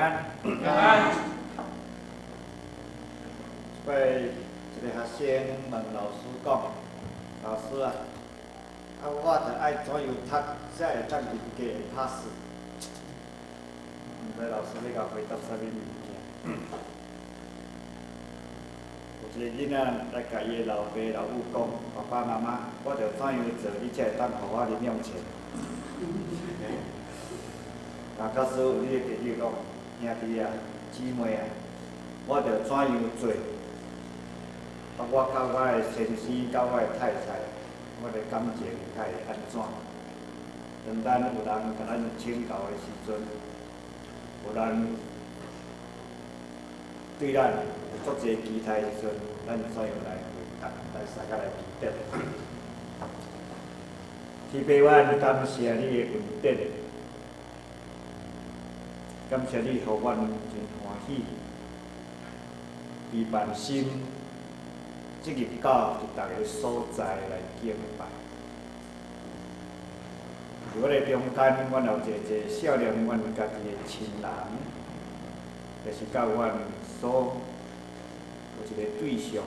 安。平安。这一个学生问老师讲，老师啊，我着爱怎样读才会当入家会拍死？毋知老师要甲回答啥物物件？有一个囡仔来甲伊的老爸老母讲，爸爸妈妈，我着怎样做，你才会当互我零用钱？啊，假使有你的朋友讲，兄弟啊、姊妹啊，我着怎样做？啊，我甲我的先生、甲我的太太，我的感情该会安怎？当咱有人甲咱请教的时阵，有人对咱有足侪期待的时阵，咱怎样来回答？来大家来提点。天父，我感谢你的恩典，感谢你，互阮真欢喜，期盼心。即日到伫逐个所在来敬拜。伫我哋中间，阮有一个少年，阮家己的亲人，就是甲阮所有一个对象。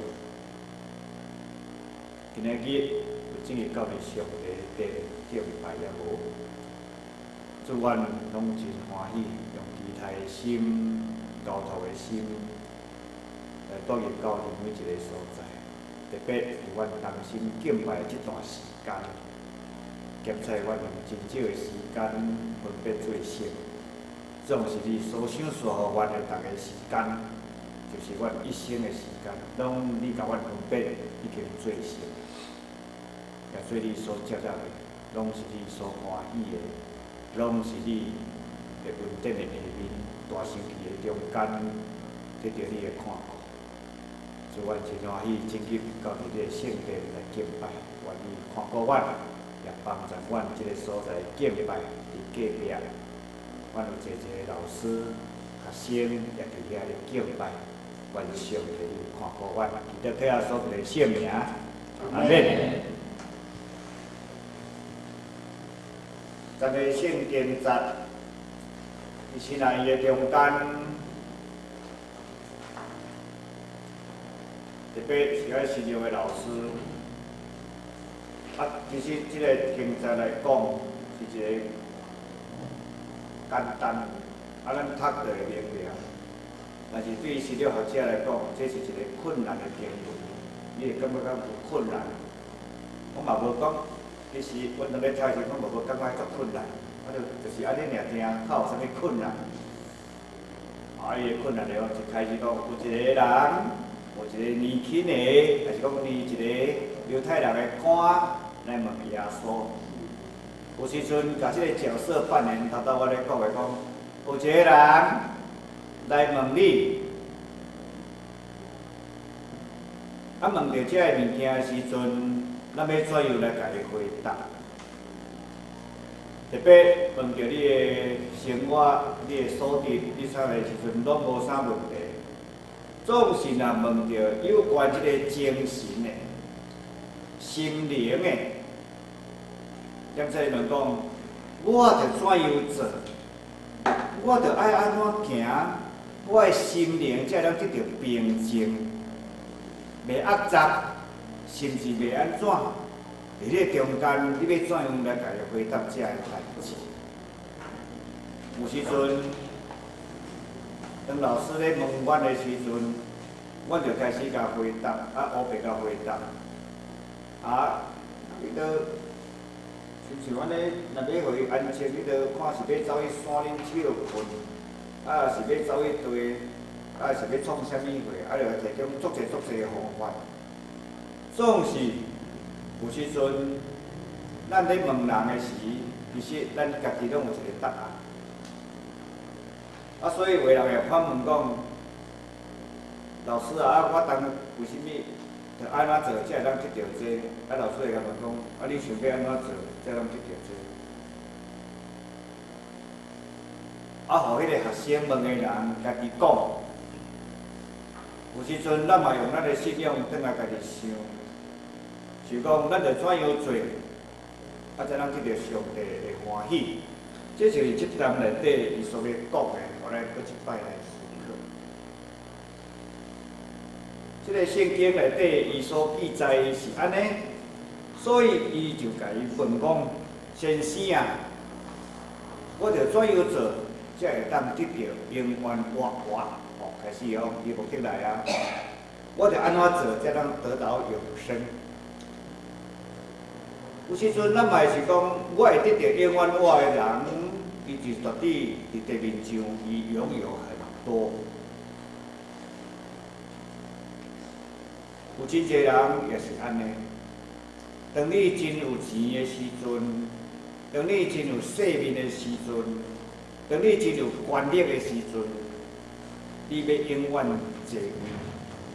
今仔日有即日到伫上帝殿敬拜也无，祝阮拢真欢喜，用期待的心、交托的心来带入到每一个所在。特别伫阮同心敬拜这段时间，兼且阮用真少的时间分别做成，总是你所想说互阮的逐个时间，就是阮一生的时间，拢你甲阮分别已经做成，也做你所接纳的，拢是你所欢喜的，拢是你的恩典的下面，大生气的中间，得到你的看顾。祝阮真欢喜，真日到伫你的圣殿来敬拜，愿你看顾阮，也帮助阮即个所在敬拜伫隔壁。阮有一个老师、学生也伫遐咧敬拜，愿上帝你看顾阮，记得替下所有的圣名，阿免。咱个圣殿节，伊是在伊的中间。特别是爱信用的老师，其实这个经济来讲是一个简单，咱读就会明了。但是对于新了学者来讲，这是一个困难的经文，你会感觉有困难。我嘛无讲，其实阮当咧读时，我无感觉足困难，我就是安尼尔听，较有啥物困难？伊的困难了，一开始讲有一个人。有一个年轻的，还是讲一个犹太人的官来问耶稣，有时阵甲即个角色扮演，头我咧讲的讲，有一个人来问你，问到即个物件的时阵，咱要怎样来甲伊回答？特别问到你的生活、你的所得、你啥个时阵，拢无啥问题。总是若问到有关即个精神的、心灵的，兼且问讲，我着怎样做？我着爱安怎行？我的心灵才能得到平静，袂压杂，甚至袂安怎？伫咧中间，你要怎样来家己回答这个代志？有时阵。当老师咧问阮的时阵，阮就开始甲回答，乌白甲回答。你着亲像阮咧，若要互伊安静，你着看是要走去山顶笑困，是要走去地，是要创啥物货，就提供足侪的方法。总是有时阵，咱咧问人的时，其实咱家己拢有一个答案。所以有个人会反问讲：老师啊，我当为什么着安怎做才会当得到这？老师会甲问讲：你想要安怎做才能得到这？互迄个学生问的人家己讲。有时阵咱嘛用咱的信仰转来家己想，是讲咱着怎样做，才能得到上帝的欢喜。这就是这段内底伊所要讲的，我来搁一摆来思考。这个圣经内底伊所记载是安尼，所以伊就甲伊问讲：先生啊，我着怎样做，才会当得到永远活活？哦，开始哦，伊目的来啊，我着安怎做，才能得到永生？有时阵，咱嘛是讲，我会得到永远活的人，伊就绝对伫地面上，伊拥有很多。有真侪人也是安尼。当你真有钱的时阵，当你真有世面的时阵，当你真有权力的时阵，你要永远坐位，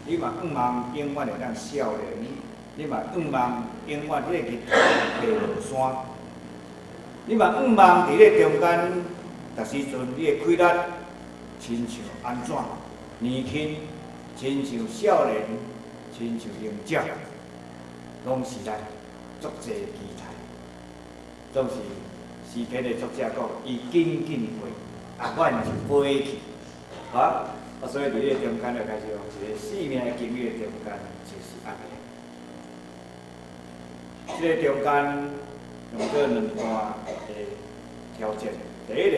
你嘛望永远会当少年。你嘛望永远迄个日头爬落山，你嘛望伫咧中间，逐时阵你的气力，亲像安怎年轻，亲像少年，亲像英鸟，拢是咱足侪期待。总是诗篇的作者讲，伊紧紧飞，阮就飞去，啊，所以伫咧中间就开始用一个生命的经历的中间，就是安尼。这个中间用做两段的条件，第一个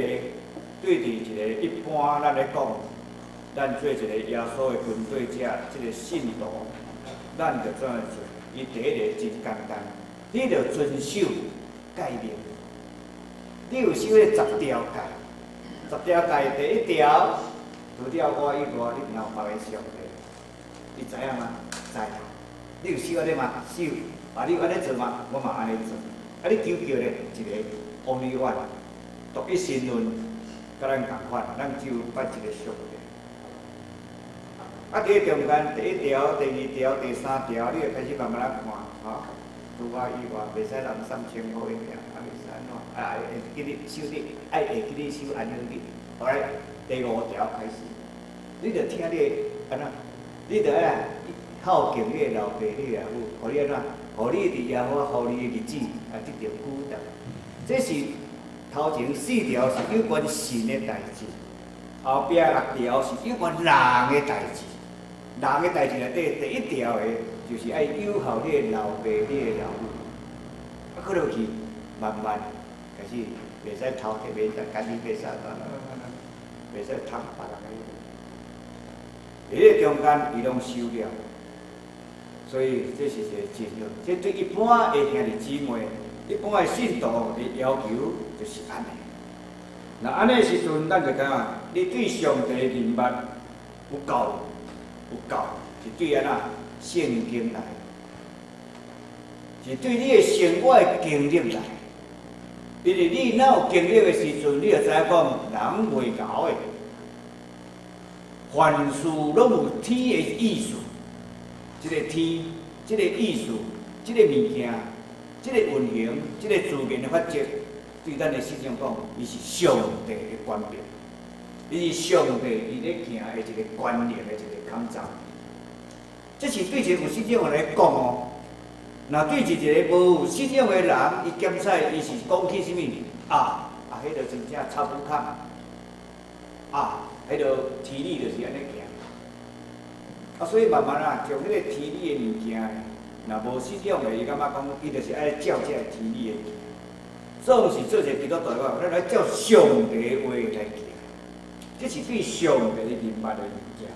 对伫一个一般咱咧讲，咱做一个耶稣的军队者，这个信徒，咱着怎样做？伊第一个真简单，你着遵守诫命。你有守咧10条诫，10条诫第1条，除了我以外，你若有别个上帝，你知影吗？知。你有守安尼吗？守。啊，你有安尼做吗？我嘛安尼做。啊，你求叫咧一个 only one， 独一神论，甲咱共款，咱只有拜一个上帝。啊，伫咧中间第1条、第2条、第3条，你会开始慢慢仔看，吼，除我以外，袂使人3,000块尔，啊，袂使安怎？啊，会记你守你，爱会记你守安尼日。后来第5条开始，你着听你安怎？你着爱孝敬你老爸、你老母，互你安怎？互你伫耶和华互你的日子啊，得到福德。这是头前4条是有关神的代志，后壁6条是有关人的代志。人的代志内底第1条的，就是爱友好你的老爸、你的老母。啊，搁落去慢慢开始，袂使偷摕，袂使干你袂使，袂使贪别人的。伫咧中间，伊拢收了。所以这是一个真好，这对一般的兄弟姊妹、一般的信徒的要求就是安尼。那安尼时阵，咱就讲啊，你对上帝的认捌有够，是对安那圣经来，是对你的生活的经历来。因为你若有经历的时阵，你就知影讲人袂厚的，凡事拢有天的意思。这个天，这个意思，这个物件，这个运行，这个自然的法则，对咱的思想讲，伊是上帝的观念，伊是上帝伊咧行的一个观念的一个抗争。这是对一个有思想的来讲哦。那对一个无有思想的人，伊检采伊是讲起什么啊？迄个真正差不多啊，迄个天理就是安尼行。啊，所以慢慢啊，从迄个天理的物件，若无思想的，伊感觉讲，伊就是爱照这个天理的行。总是做一个基督徒话，咱来照上帝的话来行，这是对上帝的认捌的物件。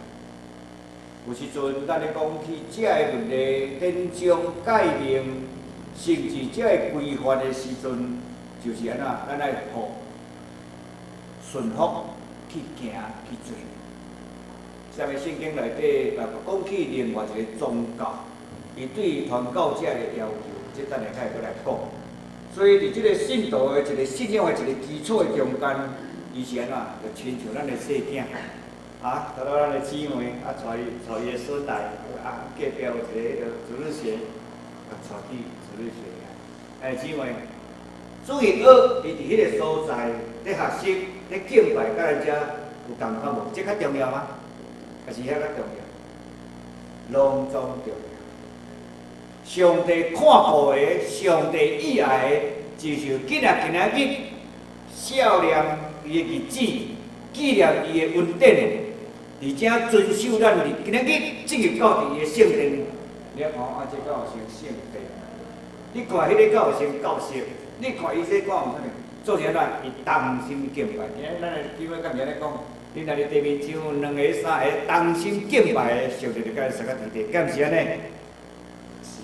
有时阵，咱咧讲起这个问题，典章诫命，甚至这个规范的时阵，就是安那，咱来服顺服去行去做。下面圣经内底讲起另外一个宗教，伊对传教者的要求，这等下较会来讲。所以伫即个信徒的一个信仰的一个基础的中间，以前啊，就亲像咱的细囝，啊，带到咱的姊妹啊，带伊的孙来，啊，隔壁有一个迄个主日学，啊，带去主日学。哎，姊妹，主日学伊伫迄个所在咧学习咧敬拜，甲咱遮有共款无？这较重要吗？还是遐较重要？拢总重要。上帝看顾的，上帝喜爱的，就是今仔日孝念伊的日子，纪念伊的恩典，而且遵守咱今仔日进入到伊的圣殿，你看啊，这个有成圣殿。你看迄个教有成教室，你看伊这讲有啥物？做啥啦？伊同心敬拜。今日咱的基本今日咧讲，你若伫地面上两个、三个同心敬拜的，上帝就甲伊三个地地，敢是安尼？是，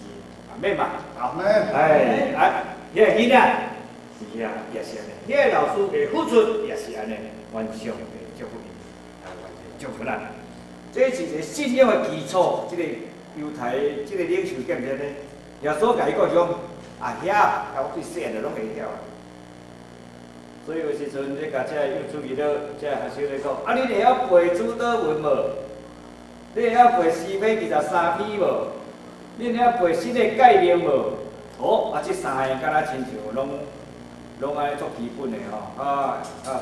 阿免嘛，好。哎，迄个囡仔。是啊，也是安尼。迄个老师的付出也是安尼，完上的祝福伊，完全祝福咱。这是一个信仰的基础。这个犹太这个领袖见唔见呢？耶稣甲伊讲讲，遐，我对细汉就拢会晓。所以有时阵你甲这幼稚园了，这学生咧讲，你会晓背主导文无？你会晓背诗篇23篇无？你会晓背新的概念无？这三个敢若亲像拢爱做基本的吼，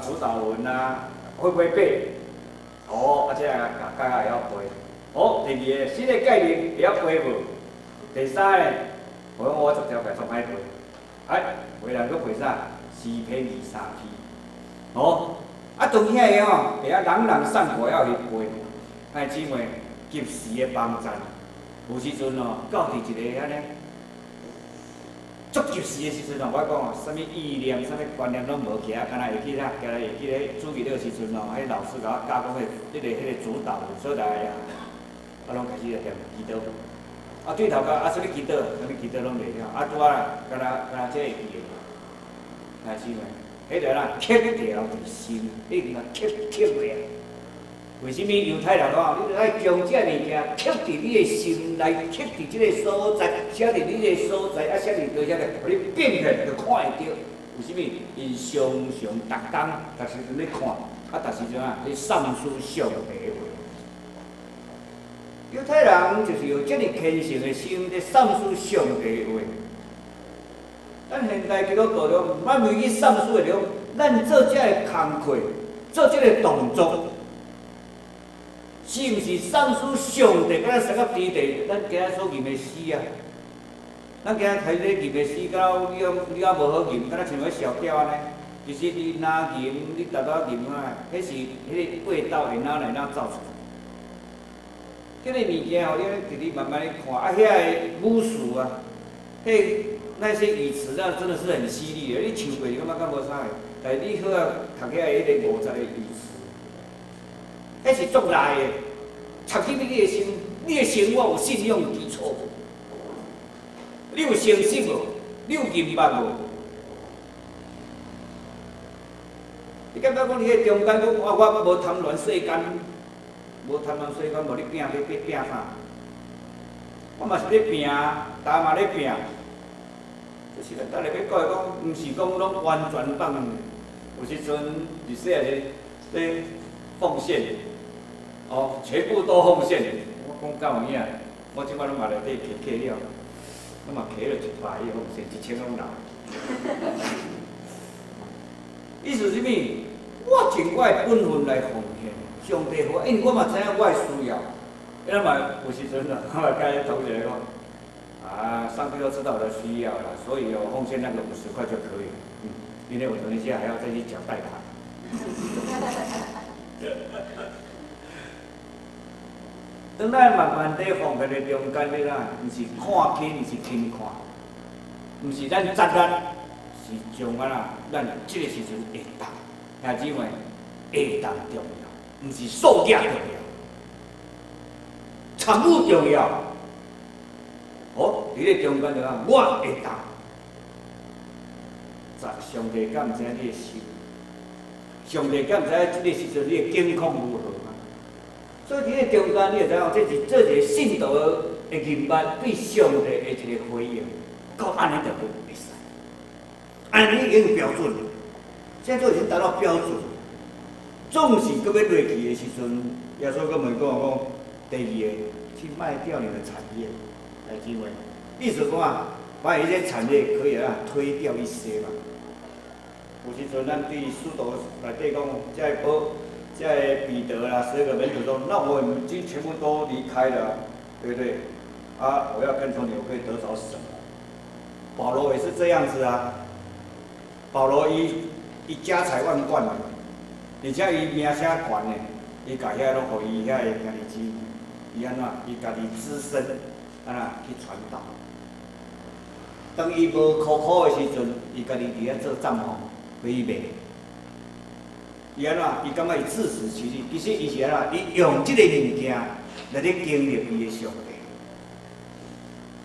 主导文啊，会背？这大家会晓背。第二个新的概念会晓背无？第三个，我逐条解总爱背。为人搁背啥？诗篇23篇。当遐个会晓朗朗上口，要去背。姊妹及时的帮衬，有时阵到伫一个安尼。足及时的时阵我讲啥物意念、啥物观念拢无起啊，敢若会记啦，今日会记咧主日了时阵迄老师甲我教讲迄个主导所在啊，我拢开始来念祈祷。对头甲啥物祈祷，啥物祈祷拢袂晓，拄敢若这会记的。姊妹，迄个啦，刻条伫心，迄个刻落。为什么犹太人讲，你著爱将这物件刻伫你的心内，刻伫即个所在，写伫你的所在，写伫倒写咧，互你变起来就看会到。为什么？因常常逐工，逐时阵咧看，逐时阵咧散思上帝的话。犹太人就是有这个虔诚的心，咧散思上帝的话。咱现代基督徒了，咱袂去散思的了，咱做这个工课，做这个动作。是毋是散思上帝？敢若三个天地，咱今仔所念的诗啊，咱今仔睇咧念的诗，到你无好念，敢若像个小调安尼。其实你哪念，你逐仔念啊，迄是迄个味道会哪来哪走出来。这个物件吼，你直直慢慢咧看，遐个武术啊，那些语词那真的是很犀利的。你唱过，你感觉敢无啥个？但是你好啊，读起来迄个50个语词。迄是足来的，插进你的心，你的生活有信仰基础无？你有诚实无？你有明白无？你感觉讲你迄中间讲我无贪恋世间，无贪恋世间，无你拼啥？我嘛是咧拼，大家嘛咧拼，就是咱等下要讲的讲，毋是讲拢完全放，有时阵伫细汉咧奉献。全部都奉献。我讲到有影，我即摆拢嘛内底摕了，我嘛摕了100亿奉献，1000拢拿。意思是咩？我尽我的本分来奉献，上帝好，因为我嘛知影我的需要。咱嘛有时阵啊，我嘛甲伊同学讲，上帝都知道我的需要了，所以奉献那个50块就可以。因为我等一下还要再去缴贷款。当咱慢慢在奉献的中间咧啦，毋是看轻，毋是轻看，毋是咱责任，是将咱即个时阵会当，兄姊妹会当重要，毋是数额重要，参与重要。伫咧中间就讲我会当，上帝敢毋知你的心？上帝敢毋知即个时阵你的境况如何？所以伫咧中间，你会知影，这是一个信徒的认捌对上帝的一个回应，到安尼就袂使，安尼已经有标准了，现在都已经达到标准。总是搁要落去的时阵，耶稣搁问讲，第二个去卖掉你的产业，来姊妹，意思讲把一些产业可以推掉一些嘛。有时阵咱对使徒内底讲，这彼得啦，12个门徒说：“那我们已经全部都离开了，对不对？我要跟从你，我可以得着什么？”保罗也是这样子啊。保罗伊家财万贯的，而且伊名声悬的，伊家遐拢互伊遐个家己姊妹，伊安怎？伊家己自身安怎去传导。当伊无苦苦的时阵，伊家己伫遐做帐篷，互伊卖。伊安怎？伊感觉伊自食其力，其实伊是安怎？伊用即个物件来咧经历伊的上帝。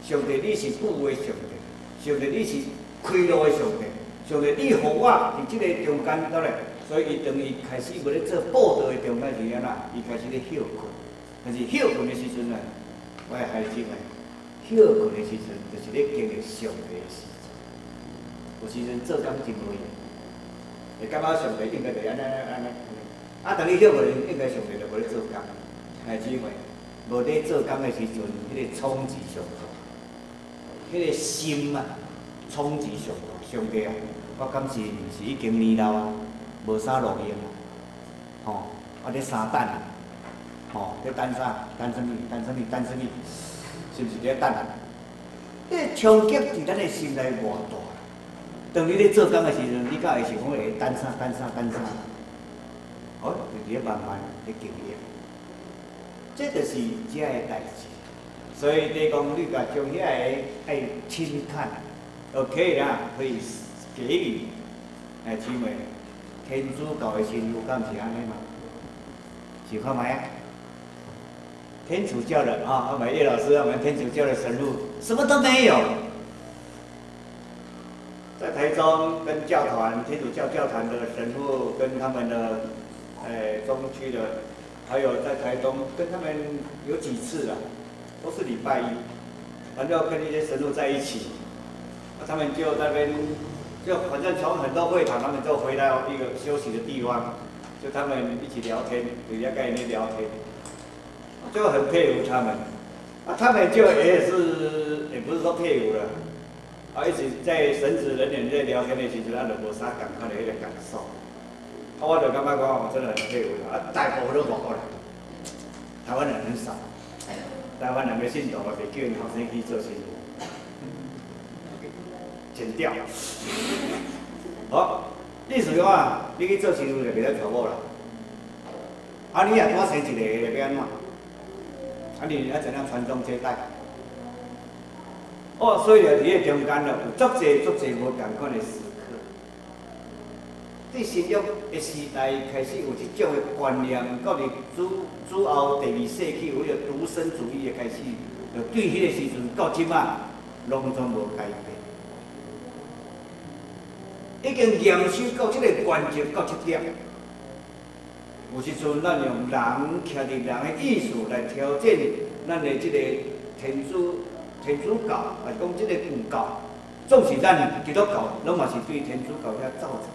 上帝，你是富的上帝，上帝你是快乐的上帝，上帝你互我伫即个中间倒来，所以伊当伊开始要咧做布道的中间是安怎？伊开始咧休困，但是休困的时阵呢，我的孩子们，休困的时阵就是咧经历上帝的时阵，有时阵做工真累。会感觉上帝应该就安尼，啊！当你休困，应该上帝就无咧做工。孩子们，无咧做工的时阵，迄个冲击上大，迄个心啊，冲击上大。上帝啊，我感谢你是已经年老啊，无啥路用啊，吼，啊咧三等啊，吼，咧等啥？等什么？等什么？等什么？是毋是咧等啊？迄个冲击伫咱的心内偌大。当你咧做工的时阵，你敢会想讲会等啥？哦，就伫咧慢慢咧经历，这就是遮个代志。所以你讲你甲将遐个爱轻看 ，OK 啦，可以给予，哎，姊妹，天主教的神父敢是安尼吗？是看卖啊？天主教的啊，我们叶老师，我们天主教的神父什么都没有。在台中跟教团天主教教团的神父跟他们的中区的，还有在台东跟他们有几次了，都是礼拜一，反正跟那些神父在一起，他们就在那边就反正从很多会堂，他们就回到一个休息的地方，就他们一起聊天，有些概念聊天，就很佩服他们，啊，他们就也不是说佩服了。啊，一直在神职人员在聊天的时阵，咱就无啥共款的迄个感受。啊，我就感觉讲，我真的很佩服他。啊，大部分都外国人，台湾人很少。台湾人的信徒啊，袂叫因后生去做神父，剪掉。好，意思讲啊，你去做神父就袂使娶某啦。啊，你也多生一个，要安怎？啊，你要怎样传宗接代？哦，所以伫迄中间了，有足侪无共款的时刻。伫新约的时代开始有一种的观念，到伫主后第二世纪有迄个独身主义的开始，就对迄个时阵到即仔，拢总无改变。已经严守到即个关键到这点。有时阵咱用人徛伫人的意识来调整咱的即个天主教啊，讲即个佛教，总是咱基督教，拢嘛是对天主教遐造成，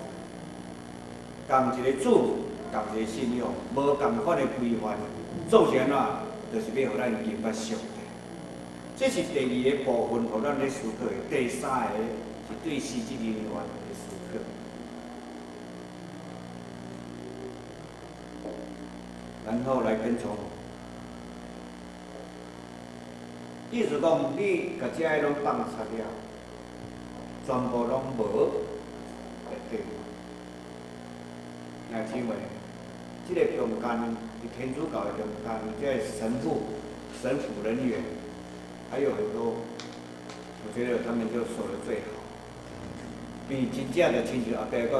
共一个主，共一个信仰，无共款的规范，总是安怎，就是要互咱敬拜上帝。这是第二个部分，互咱咧思考的。第三个是对司职人员的思考。然后来跟从。意思讲，你甲遮个拢放出了，全部拢无会对。那姊妹，这个中间，伫天主教的中间，这个神父人员，还有很多，我觉得他们就说得最好。因为真正的亲像后壁讲，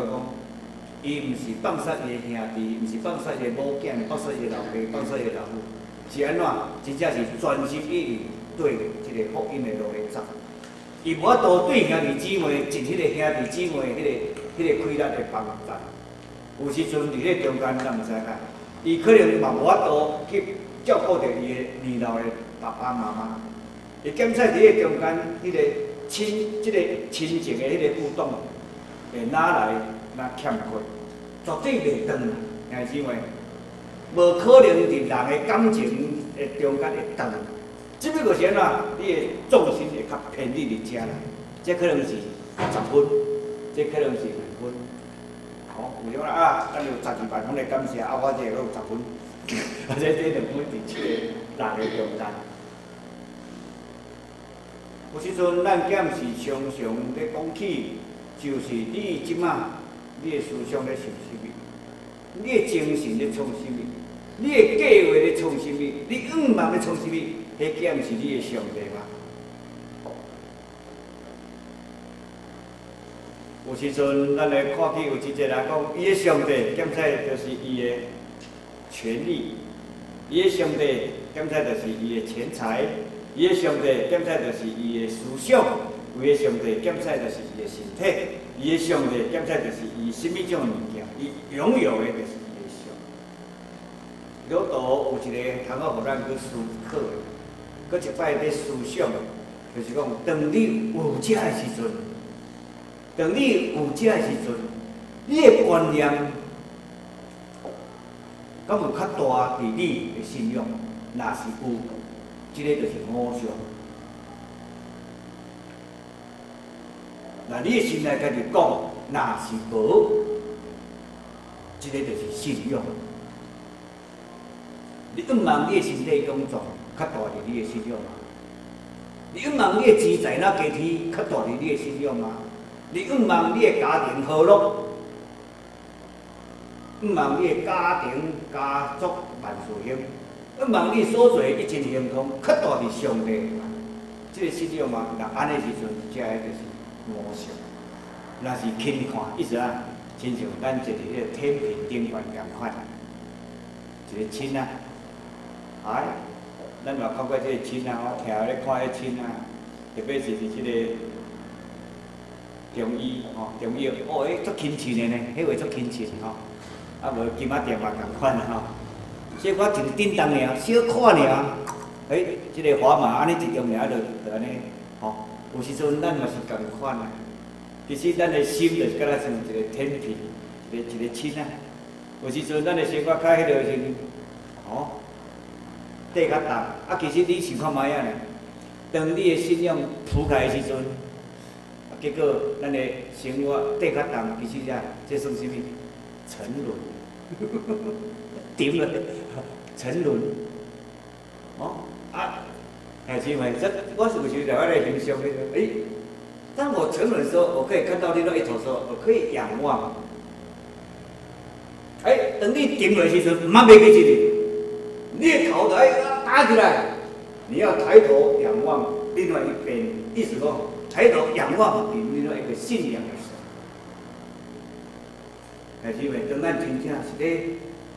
伊毋是放杀伊的兄弟，毋是放杀伊的某囝，放杀伊的老爸，放杀伊的老母，是安怎？真正是专心意义。对这个福音的路来走，伊无法度对兄弟姊妹尽迄个兄弟姊妹迄个快乐的帮助。有时阵伫迄中间，咱毋知影，伊可能嘛无法度去照顾着伊的年老的爸爸妈妈。伊检测伫迄中间，迄个亲情的迄个互动，会哪来哪欠缺，绝对袂长啦，兄弟姊妹，无可能伫人的感情的中间会长。只不过是安怎，你的重心会较偏离伫遮啦，这可能是10分，这可能是5分。好，有种啊，咱有12万，拢来感谢，啊，我这个有10分，啊，这2分伫即个人的中间。有时阵咱检视常常咧讲起，就是你即马你的思想咧想啥物？你的精神咧创啥物？你的计划咧创啥物？你愿望咧创啥物？迄件毋是你的上帝吗？有时阵，咱来看起有一个人讲，伊的上帝检采就是伊的权利，伊的上帝检采就是伊的钱财，伊的上帝检采就是伊的思想，伊的上帝检采就是伊的身体，伊的上帝检采就是伊什么种物件，伊拥有的就是伊的上。罗道有一个通好互咱去思考的，搁一摆咧思想，就是讲，当你有这的时阵。当你有这的时阵，你的观念，敢有较大伫你的信仰？若是有，这个就是偶像。那你的心内家己讲，若是无，这个就是信仰。你愿望你的身体工作较大伫你的信仰吗？你愿望你的钱财哪加天较大伫你的信仰吗？你愿望你的家庭和乐，愿望你的家庭家族万事兴，愿望你所做一切行动较大伫上帝，这个信仰嘛，若安尼时阵，这个就是魔性。若是轻看，意思啊，亲像咱坐伫迄个天平顶悬共款，一个秤啊，哎，咱嘛看过这个秤啊，我徛咧看迄秤啊，特别是即个。中医吼，中医哦，迄足轻称的呢，迄话足轻称吼，啊无金仔店嘛共款吼，所以我就是叮当尔，小看尔，即个砝码安尼一用尔就安尼吼，有时阵咱嘛是共款啊，其实咱的心就是敢若像一个天平，一个秤啊，有时阵咱的生活较迄落是吼，底较重，啊其实你想看卖啊呢，当你的信仰铺开的时阵。结果，咱的生活底较重，其实啊，这算啥物？沉沦，沉了，沉沦。哦啊，哎，姊妹，这我是有时在我来形容那个，当我沉沦的时候，我可以看到另外一头的时候，我可以仰望。等你沉落的时候，唔好袂记起你的头来打起来，你要抬头仰望另外一边，意思说。抬头仰望另外一个信仰的神，但是因为当咱真正是咧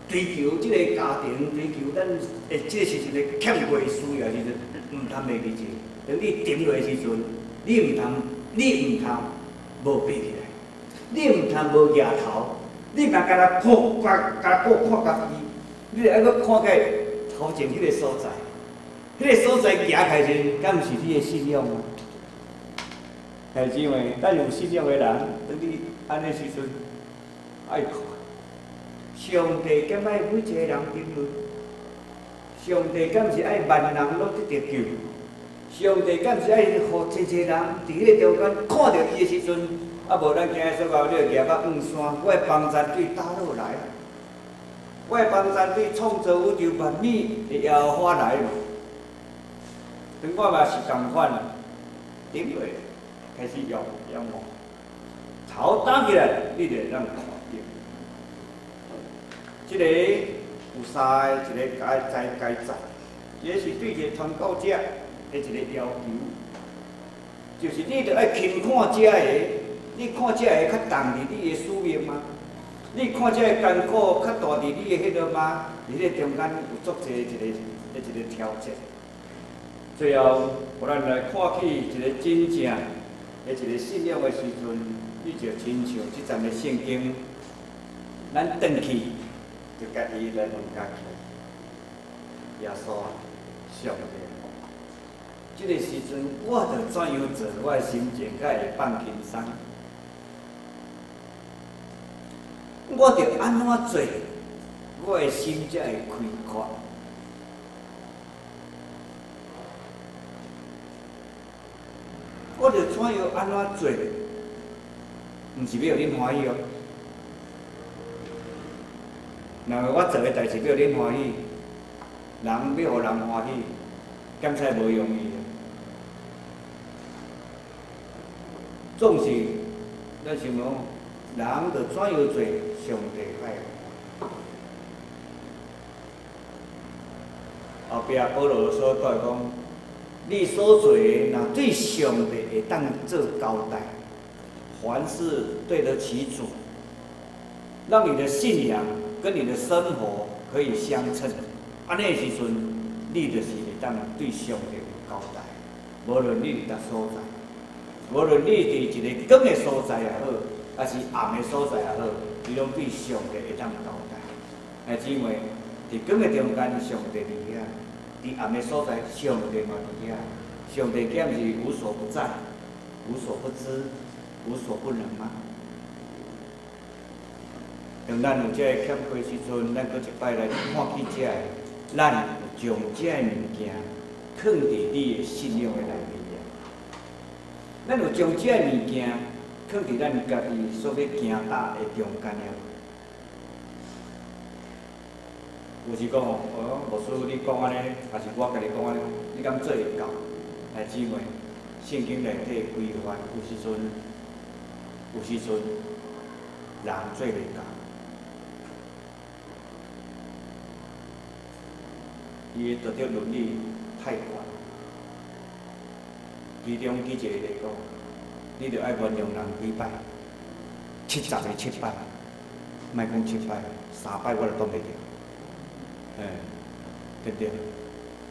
追求这个家庭，追求咱这个时阵咧欠过需要的时阵，唔通袂记住。当你沉落的时阵，你唔通无爬起来，你唔通无抬头，你嘛甲他看家己，你着爱搁看个头前迄个所在，迄个所在行开时，敢毋是你的信仰吗？弟兄姊妹，咱有信仰的人，当你安尼时阵，爱看，上帝敢爱每一个人评论，上帝敢是爱万人拢得着救，上帝敢是爱互一个人伫迄个中间看到伊的时阵，啊无咱今日所讲，你着举到黄山，我的帮山对打落来，我的帮山对创造宇宙万米的耶和华来嘛，跟我嘛是共款，顶落。开始仰望，头打起来，你就让看到。这个有三个，一个该在，也是对一个传教者的一个要求，就是你着爱轻看这个，你看这个较重伫你的使命吗？你看这个艰苦较大伫你的迄落吗？伫迄中间有足侪一个挑战。最后，互咱来看起一个真正。一个信仰的时阵，你就亲像即阵的圣经，咱转去就家己来问家己，耶稣啊，上帝，即个时阵我着怎样做，我的心情才会放轻松？我着安怎做，我的心才会开阔？我着怎样安怎做，毋是要恁欢喜哦。若我做的代志要恁欢喜，人要互人欢喜，检采无容易。总是咱想讲，人就怎样做，上帝爱。后壁保罗所带讲，你所做的，若对上帝会当做交代，凡事对得起主，让你的信仰跟你的生活可以相称。安尼时阵，你就是会当对上帝有交代。无论你伫搭所在，无论你伫一个光的所在也好，还是暗的所在也好，你拢对上帝会当交代。姊妹，伫光的中间，上帝伫遐；伫暗的所在，上帝嘛伫遐。上帝敢是无所不在、无所不知、无所不能吗？当咱有这个欠缺时阵，咱搁一摆来看起这个，咱将这个物件放伫你的信仰的内面。咱有将这个物件放伫咱家己所要行踏的中间了。有时讲牧师你讲安尼，还是我甲你讲安尼，你敢做会到？姊妹，圣经内底规范，有时阵人做袂到。伊的道德伦理太悬，其中一个来讲，你着爱原谅人几摆，70个7摆，莫讲7摆，3摆我就挡袂住，对不对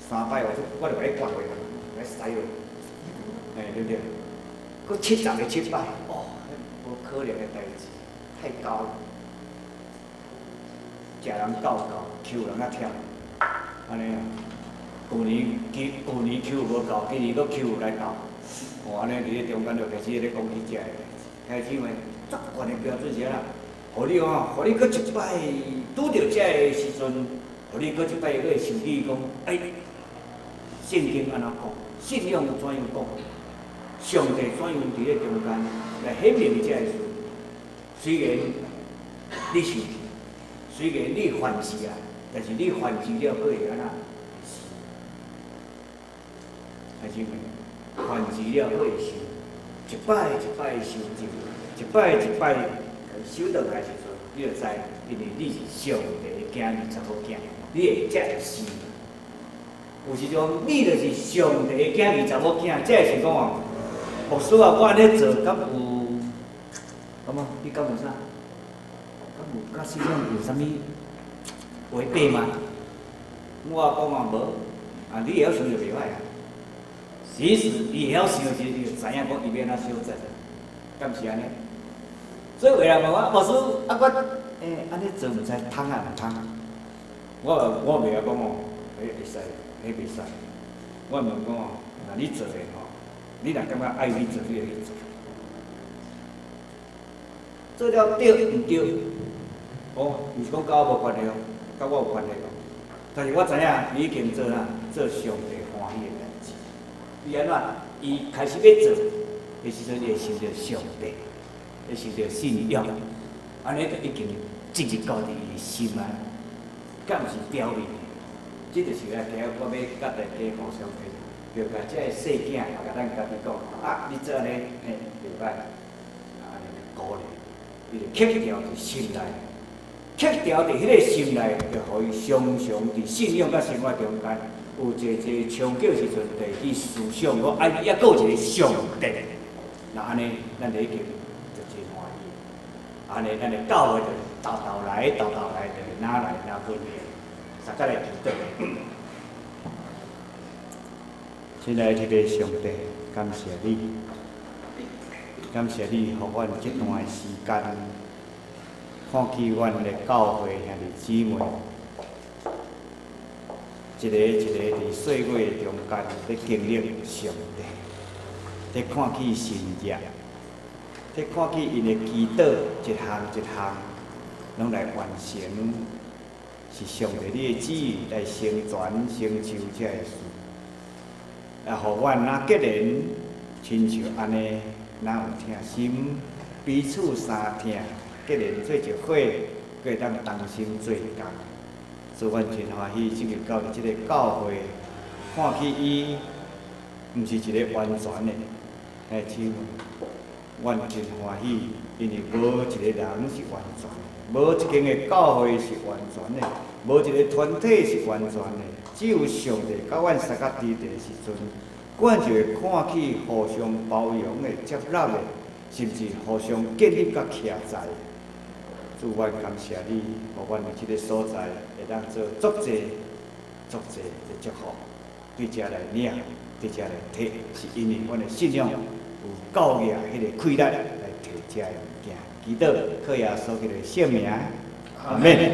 ？3摆我就甲你灌落，来使落，对不对？佮70个7摆，无可能的代志，太高了。食人教，抽人啊忝。安尼啊，旧年抽无够，今年佫抽来到，安尼伫咧中间就开始咧讲起遮个代志，姊妹，足悬的标准是啦，互你互你佫一摆拄着遮个时阵，互你佫一摆佫会想起讲，圣经安怎讲，信仰怎样讲，上帝怎样伫咧中间来显明遮个事。虽然你是，虽然你犯事啊。但是你犯事了，佫会安那？姊妹，犯事了，佫会受，一摆一摆受尽，一摆一摆受倒来时阵，你就知，因为你是上帝的囝儿查某囝，你会才会死。有时阵，你就是上帝的囝儿查某囝，这是讲哦，牧师啊，我安尼做，敢有？感觉你敢有啥？敢有甲信仰有啥物？违背吗？我讲无，你会晓想就袂歹啊。其实伊会晓想，其实你就知影讲伊要安怎修正，敢是安尼？所以有人问我，牧师我安尼做毋知通啊毋通？我袂晓讲哦，会使，袂使。我问讲哦，若你做诶吼，你若感觉爱你做，你就去做。做了对毋对？毋是讲甲我无关系哦。甲我有关系咯，但是我知影伊已经做上帝欢喜的代志。伊安怎？伊开始要做的时阵，会想着上帝，会想着信仰，安尼就已经进入到伊的心啊，敢毋是表面？这就是今日我要甲大家互相提，就甲这个细囝，也甲咱家己讲，你做安尼，袂歹，安尼鼓励，伊就刻掉伫心内。刻条伫迄个心内，就互伊常常伫信仰甲生活中间，有一长久时阵，就去思想讲，抑佫有一个上帝。那安尼，咱就已经就真欢喜。安尼，咱的教会就斗来，就拿来拿去念，大家来祈祷。亲爱的上帝，感谢你，感谢你，互阮这段时间。看起阮的教会兄弟姊妹，一个伫岁月中间咧经历上帝，咧看起神业，咧看起因的祈祷一项一项，拢来完成，是上帝你的旨意来成全成就这个事。也互阮若结连，亲像安尼，若有疼心，彼此相疼。结连做一伙，佫会当同心做工，所以阮真欢喜进入到即个教会，看起伊毋是一个完全的，姊妹，阮真欢喜，因为无一个人是完全的，无一间的教会是完全的，无一个团体是完全的，只有上帝甲阮三角地地的时阵，阮就会看起互相包容的、接纳的，甚至互相建立甲徛在。主，阮感谢你，互阮伫即个所在会当做足济的祝福，对遮来领，对遮来摕，是因为阮的信仰有教育迄个气力来摕遮的物件。祈祷靠耶稣基督的圣名，阿门。